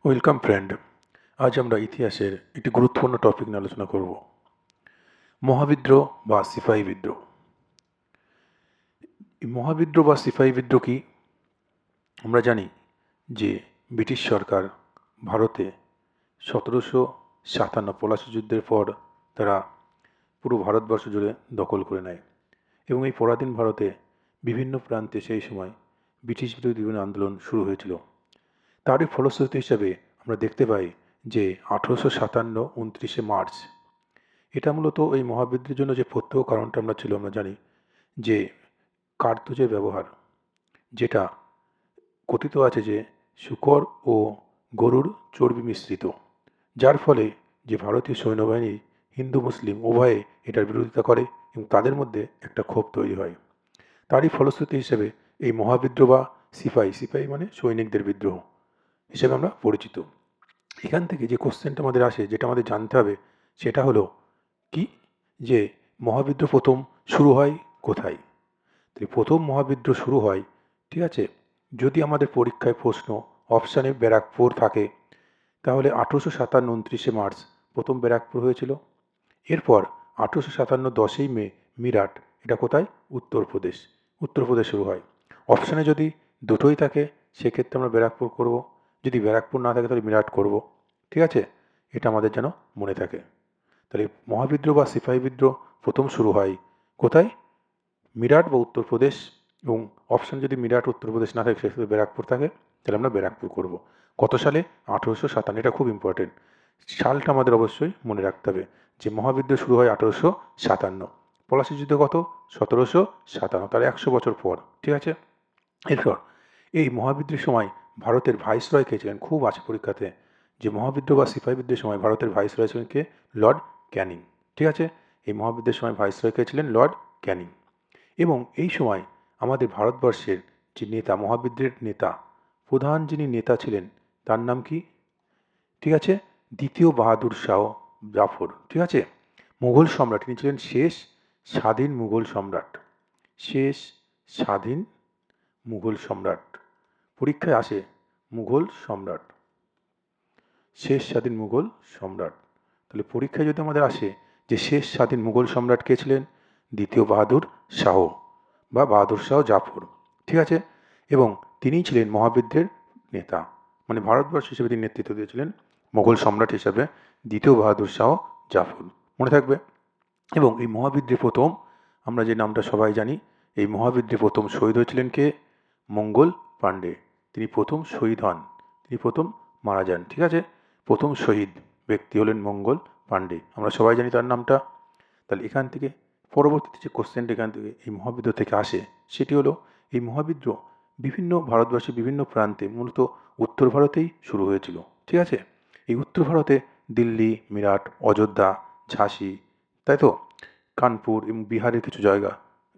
Welcome friend. আজ আমরা ইতিহাসের একটি গুরুত্বপূর্ণ টপিক নিয়ে আলোচনা করব, মহাবিদ্রোহ বা সিপাহী বিদ্রোহ। এই মহাবিদ্রোহ বা সিপাহী বিদ্রোহ কি? আমরা জানি যে ব্রিটিশ সরকার ভারতে 1757 পলাশী যুদ্ধের পর তারা পুরো ভারতবর্ষ জুড়ে দখল করে নেয় এবং এই পরাধীন ভারতে বিভিন্ন প্রান্তে সেই সময় ব্রিটিশ বিরোধী বিভিন্ন আন্দোলন শুরু হয়েছিল। তারই ফলশ্রুতি হিসাবে আমরা দেখতে পাই যে 1857 29 মার্চ, এটা মূলত এই মহাবিদ্রোহের জন্য যে প্রত্যহ কারণটা আমরা জানি যে কার্তুজের ব্যবহার, যেটা কথিত আছে যে শূকর ও গরুর চর্বি মিশ্রিত, যার ফলে যে ভারতীয় সৈন্যবাহিনী হিন্দু মুসলিম উভয়ে এটার বিরোধিতা করে এবং তাদের মধ্যে একটা ক্ষোভ তৈরি হয়। তারই ফলশ্রুতি হিসেবে এই মহাবিদ্রোহ বা সিপাহী সিপাহী মানে সৈনিকদের বিদ্রোহ হিসেবে আমরা পরিচিত। এখান থেকে যে কোশ্চেনটা আমাদের আসে, যেটা আমাদের জানতে হবে, সেটা হলো কি, যে মহাবিদ্রোহ প্রথম শুরু হয় কোথায়? তো প্রথম মহাবিদ্রোহ শুরু হয়, ঠিক আছে, যদি আমাদের পরীক্ষায় প্রশ্ন অপশানে ব্যারাকপুর থাকে, তাহলে 1857 29 মার্চ প্রথম ব্যারাকপুর হয়েছিল। এরপর 1857 10 মে মিরাট, এটা কোথায়? উত্তরপ্রদেশ। উত্তরপ্রদেশ শুরু হয়। অপশানে যদি দুটোই থাকে সেক্ষেত্রে আমরা ব্যারাকপুর করব, যদি ব্যারাকপুর না থাকে তাহলে মিরাট করব। ঠিক আছে, এটা আমাদের যেন মনে থাকে। তাহলে মহাবিদ্রোহ বা সিপাহী বিদ্রোহ প্রথম শুরু হয় কোথায়? মিরাট বা উত্তরপ্রদেশ। এবং অপশান যদি মিরাট উত্তরপ্রদেশ না থাকে সেক্ষেত্রে ব্যারাকপুর থাকে, তাহলে আমরা ব্যারাকপুর করব। কত সালে? 1857। এটা খুব ইম্পর্টেন্ট, সালটা আমাদের অবশ্যই মনে রাখতে হবে যে মহাবিদ্রোহ শুরু হয় 1857। পলাশী যুদ্ধ কত? 1757, তার 100 বছর পর। ঠিক আছে। এরপর এই মহাবিদ্রোহের সময় ভারতের ভাইসরয় কে ছিলেন? খুব আছে পরীক্ষাতে, যে মহাবিদ্রোহ বা সিপাহী বিদ্রোহের সময় ভারতের ভাইসরয় ছিলেন কে? লর্ড ক্যানিং। ঠিক আছে, এই মহাবিদ্রোহের সময় ভাইসরয় কে ছিলেন? লর্ড ক্যানিং। এবং এই সময় আমাদের ভারতবর্ষের যে নেতা, মহাবিদ্রোহের নেতা, প্রধান যিনি নেতা ছিলেন তার নাম কি? ঠিক আছে, দ্বিতীয় বাহাদুর শাহ জাফর। ঠিক আছে, মুঘল সম্রাট, তিনি ছিলেন শেষ স্বাধীন মুঘল সম্রাট। শেষ স্বাধীন মুঘল সম্রাট। পরীক্ষায় আসে মুঘল সম্রাট, শেষ স্বাধীন মুঘল সম্রাট। তাহলে পরীক্ষায় যদি আমাদের আসে যে শেষ স্বাধীন মুঘল সম্রাট কে ছিলেন? দ্বিতীয় বাহাদুর শাহ বা বাহাদুর শাহ জাফর। ঠিক আছে, এবং তিনিই ছিলেন মহাবিদ্রোহের নেতা, মানে ভারতবর্ষ হিসেবে তিনি নেতৃত্ব দিয়েছিলেন মুঘল সম্রাট হিসাবে দ্বিতীয় বাহাদুর শাহ জাফর। মনে থাকবে। এবং এই মহাবিদ্রোহে প্রথম, আমরা যে নামটা সবাই জানি, এই মহাবিদ্রোহে প্রথম শহীদ হয়েছিলেন কে? মঙ্গল পাণ্ডে। তিনি প্রথম শহীদ হন, তিনি প্রথম মারা যান। ঠিক আছে, প্রথম শহীদ ব্যক্তি হলেন মঙ্গল পাণ্ডে, আমরা সবাই জানি তার নামটা। তাহলে এখান থেকে পরবর্তীতে যে কোশ্চেনটা এখান থেকে এই মহাবিদ্রোহ থেকে আসে, সেটি হলো এই মহাবিদ্রোহ বিভিন্ন ভারতবর্ষের বিভিন্ন প্রান্তে, মূলত উত্তর ভারতেই শুরু হয়েছিল। ঠিক আছে, এই উত্তর ভারতে দিল্লি, মিরাট, অযোধ্যা, ঝাঁসি, তাই তো, কানপুর এবং বিহারের কিছু জায়গা,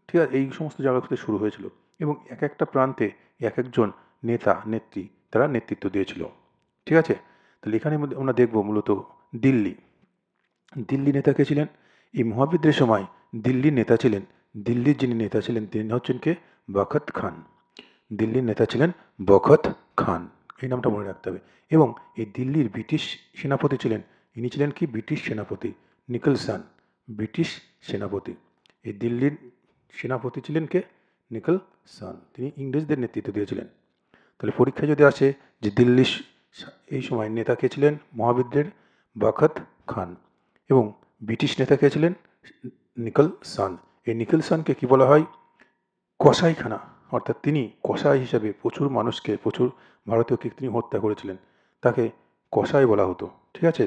ঠিক আছে, এই সমস্ত জায়গা থেকে শুরু হয়েছিল। এবং এক একটা প্রান্তে এক একজন নেতা নেত্রী তারা নেতৃত্ব দিয়েছিল। ঠিক আছে, তাহলে এখানে আমরা দেখব মূলত দিল্লি। দিল্লি নেতা কে ছিলেন? এই মহাবিদ্রোহের সময় দিল্লির নেতা ছিলেন, দিল্লির যিনি নেতা ছিলেন তিনি হচ্ছেন কে? বখত খান। দিল্লির নেতা ছিলেন বখত খান, এই নামটা মনে রাখতে হবে। এবং এই দিল্লির ব্রিটিশ সেনাপতি ছিলেন, ইনি ছিলেন কি? ব্রিটিশ সেনাপতি নিকলসন। ব্রিটিশ সেনাপতি, এই দিল্লির সেনাপতি ছিলেন কে? নিকলসন, তিনি ইংরেজদের নেতৃত্ব দিয়েছিলেন। তাহলে পরীক্ষায় যদি আসে যে দিল্লির এই সময় নেতা কে ছিলেন মহাবিদ্রোহের? বখত খান। এবং ব্রিটিশ নেতা কে ছিলেন? নিকলসন। এই নিকলসনকে কি বলা হয়? কসাইখানা, অর্থাৎ তিনি কসাই হিসাবে প্রচুর মানুষকে, প্রচুর ভারতীয়কে তিনি হত্যা করেছিলেন, তাকে কসাই বলা হতো। ঠিক আছে,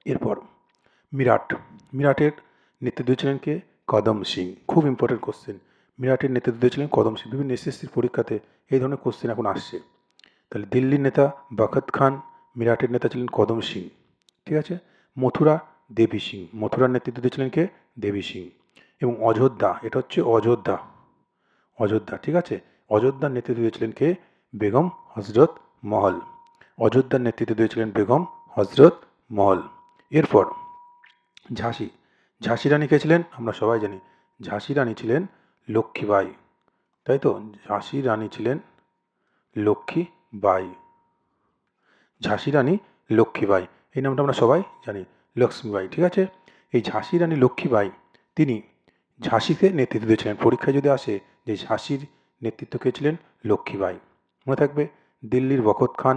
এরপর মিরাট। মিরাটের নেতৃত্ব দিয়েছিলেন কে? কদম সিং। খুব ইম্পর্টেন্ট কোশ্চেন, মিরাটের নেতৃত্ব দিয়েছিলেন কদম সিং। বিভিন্ন এসএসসির পরীক্ষাতে এই ধরনের কোশ্চেন এখন আসছে। তাহলে দিল্লির নেতা বখত খান, মিরাটের নেতা ছিলেন কদম সিং। ঠিক আছে, মথুরা দেবী সিং, মথুরার নেতৃত্ব দিয়েছিলেন কে? দেবী সিং। এবং অযোধ্যা, এটা হচ্ছে অযোধ্যা, অযোধ্যা, ঠিক আছে, অযোধ্যার নেতৃত্ব দিয়েছিলেন কে? বেগম হজরত মহল। অযোধ্যার নেতৃত্ব দিয়েছিলেন বেগম হজরত মহল। এরপর ঝাঁসি। ঝাঁসি রানী কে ছিলেন? আমরা সবাই জানি ঝাঁসি রানী ছিলেন লক্ষ্মীবাই, তাই তো, ঝাঁসি রানী ছিলেন লক্ষ্মীবাই। ঝাঁসি রানী লক্ষ্মীবাই, এই নামটা আমরা সবাই জানি, লক্ষ্মীবাই। ঠিক আছে, এই ঝাঁসি রানী লক্ষ্মীবাই তিনি ঝাঁসিতে নেতৃত্ব দিয়েছিলেন। পরীক্ষায় যদি আসে যে ঝাঁসির নেতৃত্ব কে ছিলেন, লক্ষ্মীবাই। মনে থাকবে, দিল্লির বখত খান,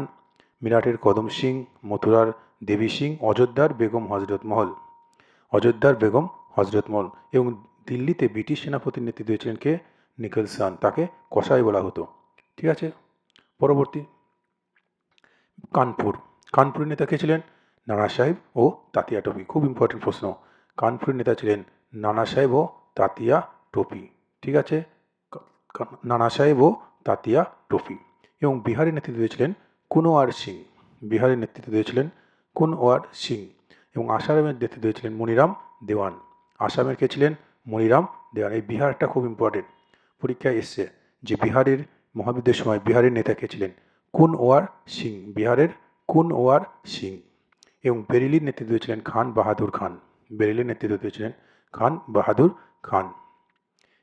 মিরাটের কদম সিং, মথুরার দেবী সিং, অযোধ্যার বেগম হজরত মহল, অযোধ্যার বেগম হজরত মহল। এবং দিল্লিতে ব্রিটিশ সেনাপতির নেতৃত্ব দিয়েছিলেন কে, নিকলসন, তাকে কসাই বলা হতো। ঠিক আছে, পরবর্তী কানপুর। কানপুরের নেতা কে ছিলেন, নানা সাহেব ও তাতিয়া টোপি। খুব ইম্পর্টেন্ট প্রশ্ন, কানপুরের নেতা ছিলেন নানা সাহেব ও তাতিয়া টোপি। ঠিক আছে, নানা সাহেব ও তাতিয়া টোপি। এবং বিহারের নেতৃত্ব দিয়েছিলেন কুনওয়ার সিং, বিহারের নেতৃত্ব দিয়েছিলেন কুনওয়ার সিং। এবং আসামের নেতৃত্ব দিয়েছিলেন মনিরাম দেওয়ান, আসামের কে ছিলেন, মনিরাম দেওয়ান। এই বিহারটা খুব ইম্পর্টেন্ট, পরীক্ষায় এসছে যে বিহারের মহাযুদ্ধের সময় বিহারের নেতা কে ছিলেন, কুনওয়ার সিং, বিহারের কুনওয়ার সিং। এবং বেরেলির নেতৃত্ব দিয়েছিলেন খান বাহাদুর খান, বেরেলির নেতৃত্ব দিয়েছিলেন খান বাহাদুর খান।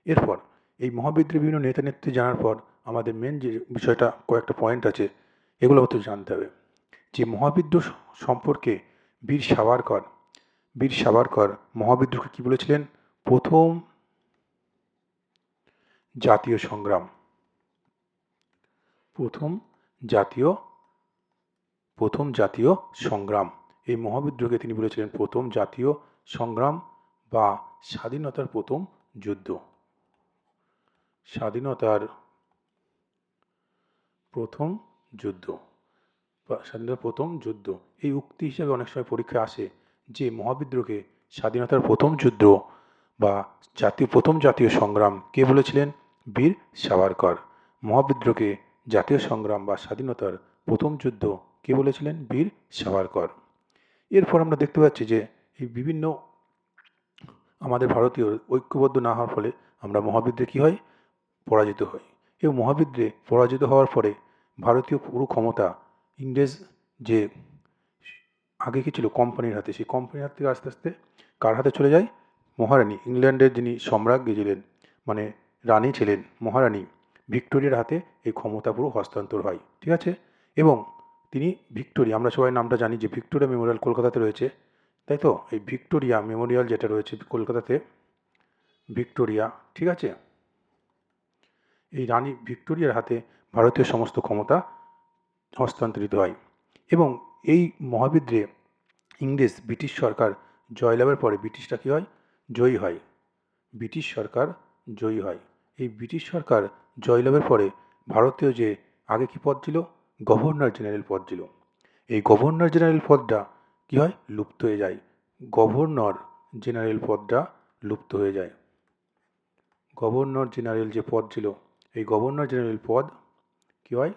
এরপর এই মহাবিদ্রোহের বিভিন্ন নেতা নেত্রী জানার পর আমাদের মেন যে বিষয়টা, কয়েকটা পয়েন্ট আছে, এগুলো তো জানতে হবে। যে মহাবিদ্রোহ সম্পর্কে বীর সাভারকর, বীর সাভারকর মহাবিদ্রোহকে কী বলেছিলেন, প্রথম জাতীয় সংগ্রাম, প্রথম জাতীয় সংগ্রাম। এই মহাবিদ্রোহকে তিনি বলেছিলেন প্রথম জাতীয় সংগ্রাম বা স্বাধীনতার প্রথম যুদ্ধ, স্বাধীনতার প্রথম যুদ্ধ বা স্বাধীনতার প্রথম যুদ্ধ। এই উক্তি হিসাবে অনেক সময় পরীক্ষায় আসে যে মহাবিদ্রোহকে স্বাধীনতার প্রথম যুদ্ধ বা প্রথম জাতীয় সংগ্রাম কে বলেছিলেন, বীর সাভারকর। মহাবিদ্রোহকে জাতীয় সংগ্রাম বা স্বাধীনতার প্রথম যুদ্ধ কে বলেছিলেন, বীর সাভারকর। এরপর আমরা দেখতে পাচ্ছি যে এই বিভিন্ন আমাদের ভারতীয় ঐক্যবদ্ধ না হওয়ার ফলে আমরা মহাবিদ্রোহে কী হয়, পরাজিত হই। এবং মহাবিদ্রোহে পরাজিত হওয়ার পরে ভারতীয় পুরো ক্ষমতা ইংরেজ যে আগে কি ছিল কোম্পানির হাতে, সেই কোম্পানির হাত থেকে আস্তে আস্তে কার হাতে চলে যায়, মহারানী, ইংল্যান্ডের যিনি সম্রাজ্ঞী ছিলেন, মানে রানী ছিলেন, মহারানী ভিক্টোরিয়ার হাতে এই ক্ষমতা পুরো হস্তান্তর হয়। ঠিক আছে, এবং তিনি ভিক্টোরিয়া, আমরা সবাই নামটা জানি যে ভিক্টোরিয়া মেমোরিয়াল কলকাতাতে রয়েছে, তাই তো, এই ভিক্টোরিয়া মেমোরিয়াল যেটা রয়েছে কলকাতাতে, ভিক্টোরিয়া, ঠিক আছে, এই রানী ভিক্টোরিয়ার হাতে ভারতীয় সমস্ত ক্ষমতা হস্তান্তরিত হয়। এবং এই মহাবিদ্রোহে ইংরেজ ব্রিটিশ সরকার জয়লাভের পরে ব্রিটিশরা কী হয়, জয়ী হয়, ব্রিটিশ সরকার জয়ী হয়। এই ব্রিটিশ সরকার জয়লাভের পরে ভারতীয় যে আগে কী পদ ছিল, গভর্নর জেনারেল পদ ছিল, এই গভর্নর জেনারেল পদটা কী হয়, লুপ্ত হয়ে যায়, গভর্নর জেনারেল পদটা লুপ্ত হয়ে যায়। গভর্নর জেনারেল যে পদ ছিল, এই গভর্নর জেনারেল পদ কী হয়,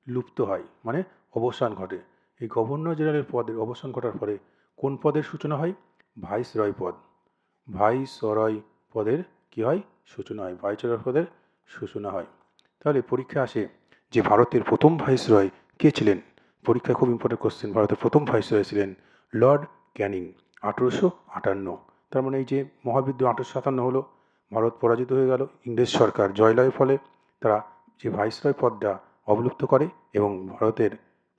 লুপ্ত হয়, মানে অবসান ঘটে। এই গভর্নর জেনারেল পদের অবসান ঘটার পরে কোন পদের সূচনা হয়, ভাইসরয় পদ, ভাইসরয় পদের কী হয়, সূচনা হয়, ভাইসরয় পদের সূচনা হয়। তাহলে পরীক্ষা আসে যে ভারতের প্রথম ভাইসরয় কে ছিলেন, পরীক্ষায় খুব ইম্পর্টেন্ট কোশ্চেন, ভারতের প্রথম ভাইসরয় ছিলেন লর্ড ক্যানিং, 1858। তার মানে এই যে মহাবিদ্রোহ 1857 হলো, ভারত পরাজিত হয়ে গেল, ইংরেজ সরকার জয়লাভের ফলে তারা যে ভাইসরয় পদটা অবলুপ্ত করে এবং ভারতের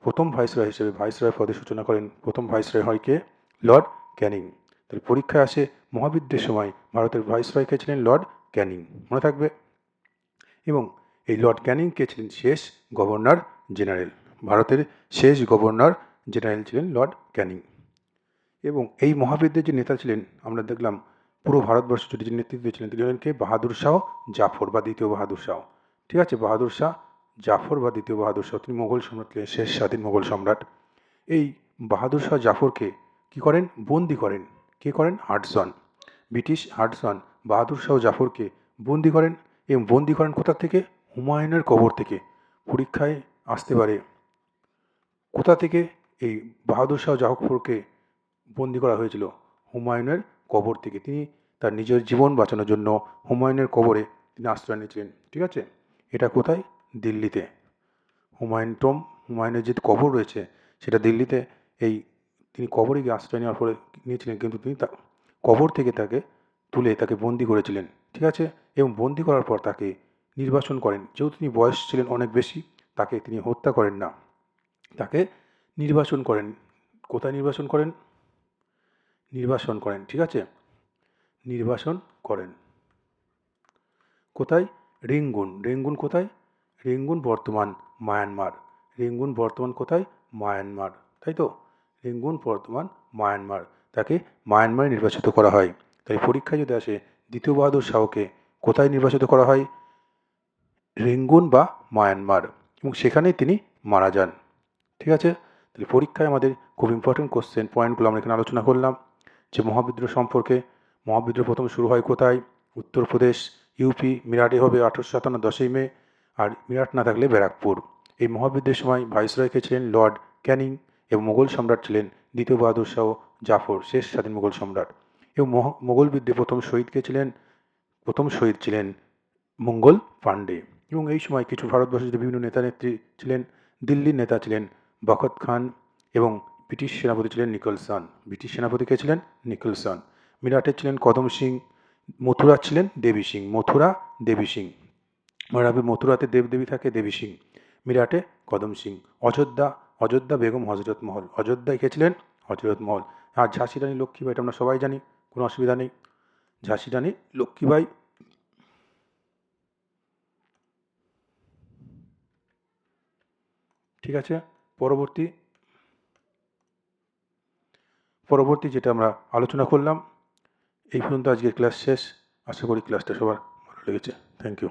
প্রথম ভাইসরয় হিসেবে ভাইসরয় পদের সূচনা করেন, প্রথম ভাইসরয় হয় কে, লর্ড ক্যানিং। তাহলে পরীক্ষায় আসে মহাবিদ্রোহের সময় ভারতের ভাইসরয় কে ছিলেন, লর্ড ক্যানিং, মনে থাকবে। এবং এই লর্ড ক্যানিং কে ছিলেন শেষ গভর্নর জেনারেল, ভারতের শেষ গভর্নর জেনারেল ছিলেন লর্ড ক্যানিং। এবং এই মহাবিদ্রোহের যে নেতা ছিলেন, আমরা দেখলাম পুরো ভারতবর্ষ জুড়ে যে নেতৃত্ব ছিলেন তিনি হলেন কে, বাহাদুর শাহ জাফর বা দ্বিতীয় বাহাদুর শাহ। ঠিক আছে, বাহাদুর শাহ জাফর বা দ্বিতীয় বাহাদুর শাহ, তিনি মোগল সম্রাট ছিলেন, শেষ স্বাধীন মোগল সম্রাট। এই বাহাদুর শাহ জাফরকে কী করেন, বন্দি করেন, কে করেন, Hudson, British Hudson Bahadur Shah জাফরকে বন্দি করেন। এবং বন্দি করেন কোথা থেকে, হুমায়ুনের কবর থেকে। পরীক্ষায় আসতে পারে কোথা থেকে এই বাহাদুর শাহ জাফরকে বন্দি করা হয়েছিল, হুমায়ুনের কবর থেকে। তিনি তার নিজের জীবন বাঁচানোর জন্য হুমায়ুনের কবরে তিনি আশ্রয় নিয়েছিলেন। ঠিক আছে, এটা কোথায়, দিল্লিতে, হুমায়ুনের যে কবর রয়েছে সেটা দিল্লিতে। এই তিনি কবরে গিয়ে আশ্রয় নেওয়ার পরে নিয়েছিলেন, কিন্তু তিনি কবর থেকে তাকে তুলে তাকে বন্দি করেছিলেন। ঠিক আছে, এবং বন্দি করার পর তাকে নির্বাসন করেন, যেহেতু তিনি বয়স ছিলেন অনেক বেশি, তাকে তিনি হত্যা করেন না, তাকে নির্বাসন করেন। কোথায় নির্বাসন করেন? নির্বাসন করেন, ঠিক আছে? নির্বাসন করেন কোথায়? রেঙ্গুন। রেঙ্গুন কোথায়? রেঙ্গুন বর্তমান মায়ানমার। রেঙ্গুন বর্তমান কোথায়? মায়ানমার, তাই তো? রেঙ্গুন বর্তমান মায়ানমার। তাকে মায়ানমারে নির্বাচিত করা হয়। তাই পরীক্ষায় যদি আসে দ্বিতীয় বাহাদুর শাহকে কোথায় নির্বাচিত করা হয়? রেঙ্গুন বা মায়ানমার, এবং সেখানেই তিনি মারা যান। ঠিক আছে? তাহলে পরীক্ষায় আমাদের খুব ইম্পর্টেন্ট কোশ্চেন পয়েন্টগুলো আমরা এখানে আলোচনা করলাম, যে মহাবিদ্রোহ সম্পর্কে। মহাবিদ্রোহ প্রথম শুরু হয় কোথায়? উত্তরপ্রদেশ, ইউপি। মিরাটে হবে 1857 10ই মে। আর মিরাট না থাকলে ব্যারাকপুর। এই মহাবিদ্রোহের সময় ভাইসরয় কে ছিলেন? লর্ড ক্যানিং। এবং মোগল সম্রাট ছিলেন দ্বিতীয় বাহাদুর শাহ জাফর, শেষ স্বাধীন মোগল সম্রাট। এবং মোগল বিদ্রোহে প্রথম শহীদ কে ছিলেন? প্রথম শহীদ ছিলেন মঙ্গল পাণ্ডে। এবং এই সময় কিছু ভারতবর্ষের যে বিভিন্ন নেতা নেত্রী ছিলেন, দিল্লির নেতা ছিলেন বখত খান, এবং ব্রিটিশ সেনাপতি ছিলেন নিকলসন। ব্রিটিশ সেনাপতি কে ছিলেন? নিকলসন। মিরাটে ছিলেন কদম সিং। মথুরা ছিলেন দেবী সিং। মথুরা, দেবী সিং। মনে রাখবে, মথুরাতে দেবদেবী থাকে, দেবী সিং। মিরাটে কদম সিং। অযোধ্যা, অযোধ্যা বেগম হজরত মহল। অযোধ্যায় কে ছিলেন? হজরত মহল। আর ঝাঁসি রানী লক্ষ্মীবাই, এটা আমরা সবাই জানি, কোনো অসুবিধা নেই। ঝাঁসি রানী লক্ষ্মীবাই। ঠিক আছে? পরবর্তী পরবর্তী যেটা আমরা আলোচনা করলাম, এই পর্যন্ত আজকের ক্লাস শেষ। আশা করি ক্লাসটা সবার ভালো লেগেছে। Thank you.